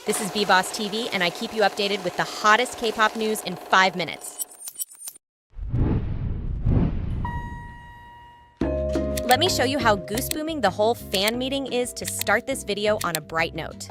This is BeBoss TV, and I keep you updated with the hottest K-pop news in 5 minutes. Let me show you how goosebooming the whole fan meeting is to start this video on a bright note.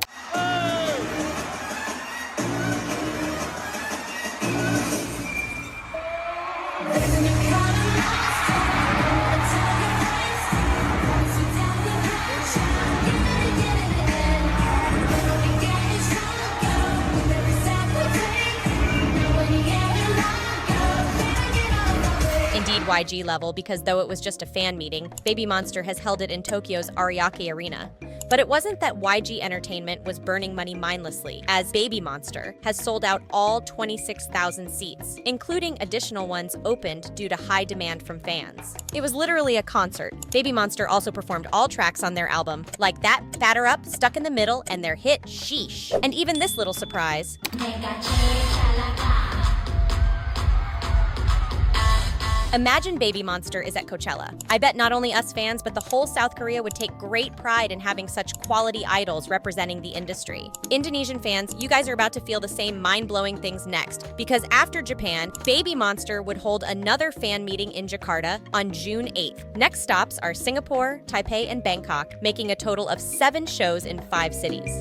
Indeed YG level, because though it was just a fan meeting, BABYMONSTER has held it in Tokyo's Ariake Arena. But it wasn't that YG Entertainment was burning money mindlessly, as BABYMONSTER has sold out all 26,000 seats, including additional ones opened due to high demand from fans. It was literally a concert. BABYMONSTER also performed all tracks on their album, like that, Batter Up, Stuck in the Middle, and their hit Sheesh. And even this little surprise. Imagine BABYMONSTER is at Coachella. I bet not only us fans, but the whole South Korea would take great pride in having such quality idols representing the industry. Indonesian fans, you guys are about to feel the same mind-blowing things next, because after Japan, BABYMONSTER would hold another fan meeting in Jakarta on June 8th. Next stops are Singapore, Taipei, and Bangkok, making a total of 7 shows in 5 cities.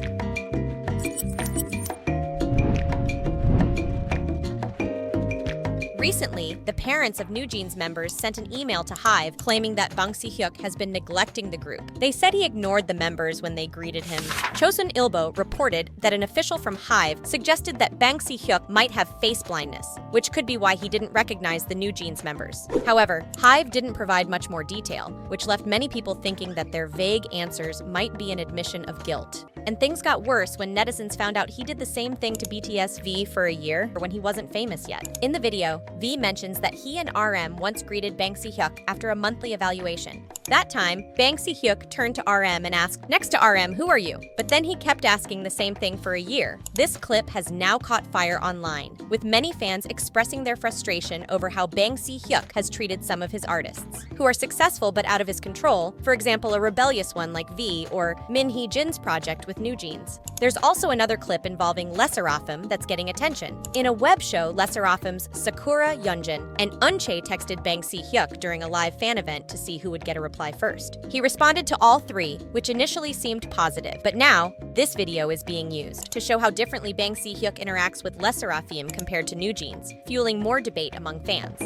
Recently, the parents of NewJeans members sent an email to HYBE claiming that Hyuk has been neglecting the group. They said he ignored the members when they greeted him. Chosun Ilbo reported that an official from HYBE suggested that Hyuk might have face blindness, which could be why he didn't recognize the NewJeans members. However, HYBE didn't provide much more detail, which left many people thinking that their vague answers might be an admission of guilt. And things got worse when netizens found out he did the same thing to BTS V for a year when he wasn't famous yet. In the video, V mentions that he and RM once greeted Hyuk after a monthly evaluation. That time, Hyuk turned to RM and asked, "Next to RM, who are you?" But then he kept asking the same thing for a year. This clip has now caught fire online, with many fans expressing their frustration over how Hyuk has treated some of his artists, who are successful but out of his control, for example a rebellious one like V or Min Hee-jin's project with NewJeans. There's also another clip involving lesserafim that's getting attention. In a web show, lesserafim's Sakura, Yunjin, and eunchae texted Hyuk during a live fan event to see who would get a reply first. He responded to all 3, which initially seemed positive, but now this video is being used to show how differently Hyuk interacts with lesserafim compared to NewJeans, fueling more debate among fans.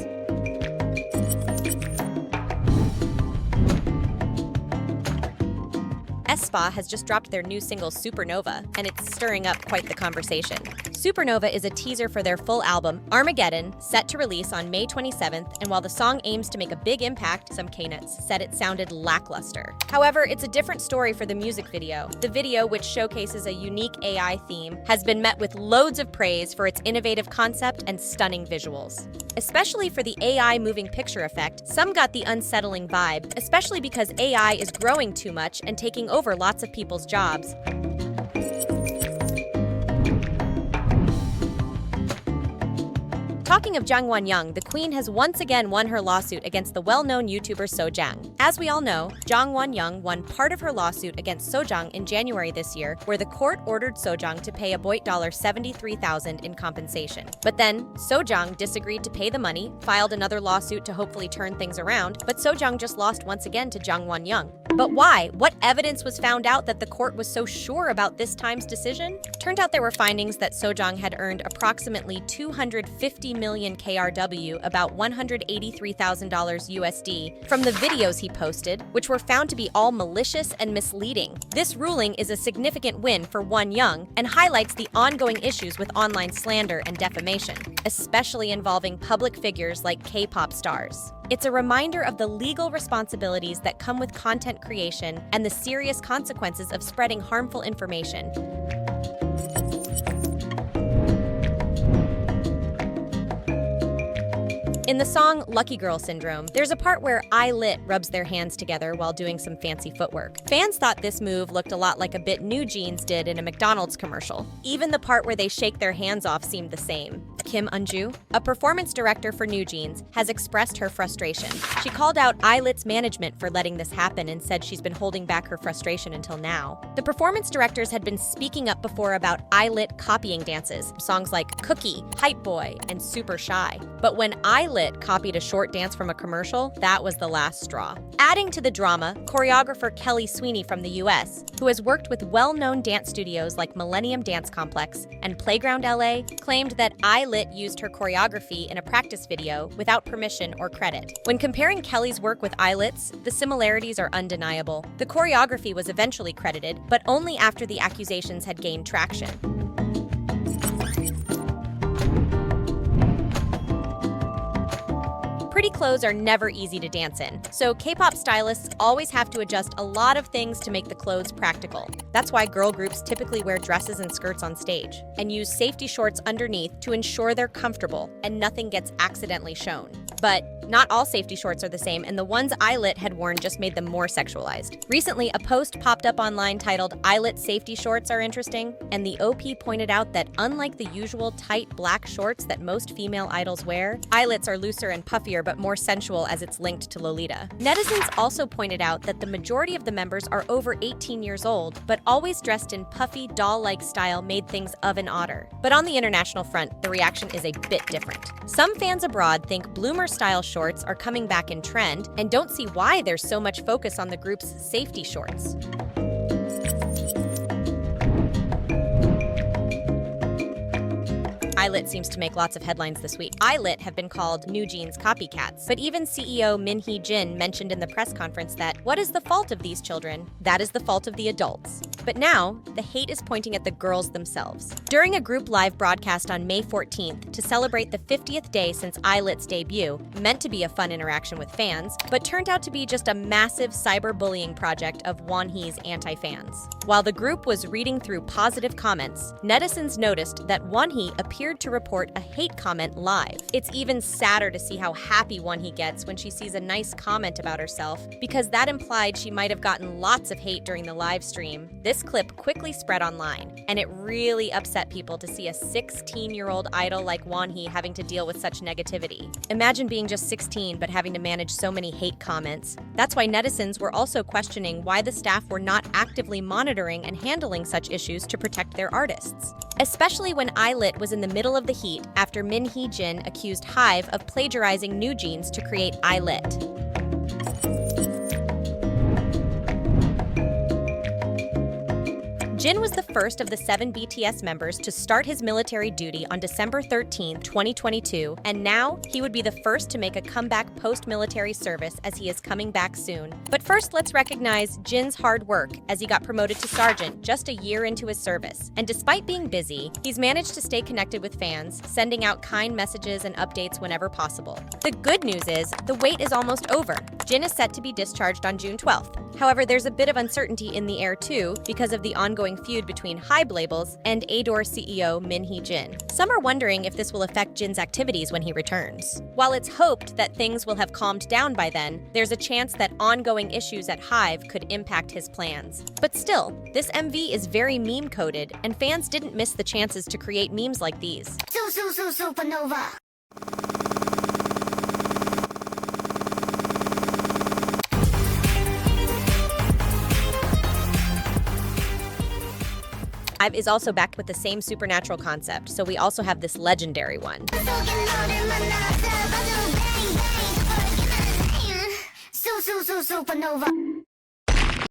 Aespa has just dropped their new single Supernova, and it's stirring up quite the conversation. Supernova is a teaser for their full album, Armageddon, set to release on May 27th, and while the song aims to make a big impact, some K-nuts said it sounded lackluster. However, it's a different story for the music video. The video, which showcases a unique AI theme, has been met with loads of praise for its innovative concept and stunning visuals. Especially for the AI moving picture effect, some got the unsettling vibe, especially because AI is growing too much and taking over lots of people's jobs. Talking of Wonyoung, the queen has once again won her lawsuit against the well-known YouTuber Sojang. As we all know, Wonyoung won part of her lawsuit against Sojang in January this year, where the court ordered Sojang to pay a boit $73,000 in compensation. But then, Sojang disagreed to pay the money, filed another lawsuit to hopefully turn things around, but Sojang just lost once again to Wonyoung. But why? What evidence was found out that the court was so sure about this time's decision? Turned out there were findings that Sojang had earned approximately 250 million KRW, about $183,000 USD, from the videos he posted, which were found to be all malicious and misleading. This ruling is a significant win for Wonyoung and highlights the ongoing issues with online slander and defamation, especially involving public figures like K-pop stars. It's a reminder of the legal responsibilities that come with content creation and the serious consequences of spreading harmful information. In the song Lucky Girl Syndrome, there's a part where ILLIT rubs their hands together while doing some fancy footwork. Fans thought this move looked a lot like a bit NewJeans did in a McDonald's commercial. Even the part where they shake their hands off seemed the same. Kim Eunju, a performance director for NewJeans, has expressed her frustration. She called out ILLIT's management for letting this happen and said she's been holding back her frustration until now. The performance directors had been speaking up before about ILLIT copying dances, songs like Cookie, Hype Boy, and Super Shy. But when ILLIT copied a short dance from a commercial, that was the last straw. Adding to the drama, choreographer Kelly Sweeney from the US, who has worked with well-known dance studios like Millennium Dance Complex and Playground LA, claimed that ILLIT used her choreography in a practice video without permission or credit. When comparing Kelly's work with ILLIT's, the similarities are undeniable. The choreography was eventually credited, but only after the accusations had gained traction. Pretty clothes are never easy to dance in, so K-pop stylists always have to adjust a lot of things to make the clothes practical. That's why girl groups typically wear dresses and skirts on stage, and use safety shorts underneath to ensure they're comfortable and nothing gets accidentally shown. But not all safety shorts are the same, and the ones ILLIT had worn just made them more sexualized. Recently, a post popped up online titled "ILLIT safety shorts are interesting," and the OP pointed out that unlike the usual tight black shorts that most female idols wear, ILLIT's are looser and puffier but more sensual as it's linked to Lolita. Netizens also pointed out that the majority of the members are over 18 years old, but always dressed in puffy, doll-like style made things of an otter. But on the international front, the reaction is a bit different. Some fans abroad think bloomer-style shorts are coming back in trend and don't see why there's so much focus on the group's safety shorts. ILLIT seems to make lots of headlines this week. ILLIT have been called NewJeans copycats, but even CEO Min Hee-jin mentioned in the press conference that, what is the fault of these children? That is the fault of the adults. But now, the hate is pointing at the girls themselves. During a group live broadcast on May 14th to celebrate the 50th day since ILLIT's debut, meant to be a fun interaction with fans, but turned out to be just a massive cyberbullying project of Wonhee's anti-fans. While the group was reading through positive comments, netizens noticed that Wonhee appeared to report a hate comment live. It's even sadder to see how happy Wonhee gets when she sees a nice comment about herself, because that implied she might have gotten lots of hate during the live stream. This clip quickly spread online, and it really upset people to see a 16-year-old idol like Wonhee having to deal with such negativity. Imagine being just 16 but having to manage so many hate comments. That's why netizens were also questioning why the staff were not actively monitoring and handling such issues to protect their artists. Especially when ILLIT was in the middle of the heat after Min Hee-jin accused HYBE of plagiarizing NewJeans to create ILLIT. Jin was the first of the 7 BTS members to start his military duty on December 13, 2022, and now he would be the first to make a comeback post-military service as he is coming back soon. But first, let's recognize Jin's hard work as he got promoted to sergeant just a year into his service. And despite being busy, he's managed to stay connected with fans, sending out kind messages and updates whenever possible. The good news is, the wait is almost over. Jin is set to be discharged on June 12th. However, there's a bit of uncertainty in the air too because of the ongoing feud between HYBE labels and Adore CEO Min Hee-jin. Some are wondering if this will affect Jin's activities when he returns. While it's hoped that things will have calmed down by then, there's a chance that ongoing issues at HYBE could impact his plans. But still, this MV is very meme-coded, and fans didn't miss the chances to create memes like these. Supernova. HYBE is also backed with the same supernatural concept, so we also have this legendary one. Supernova.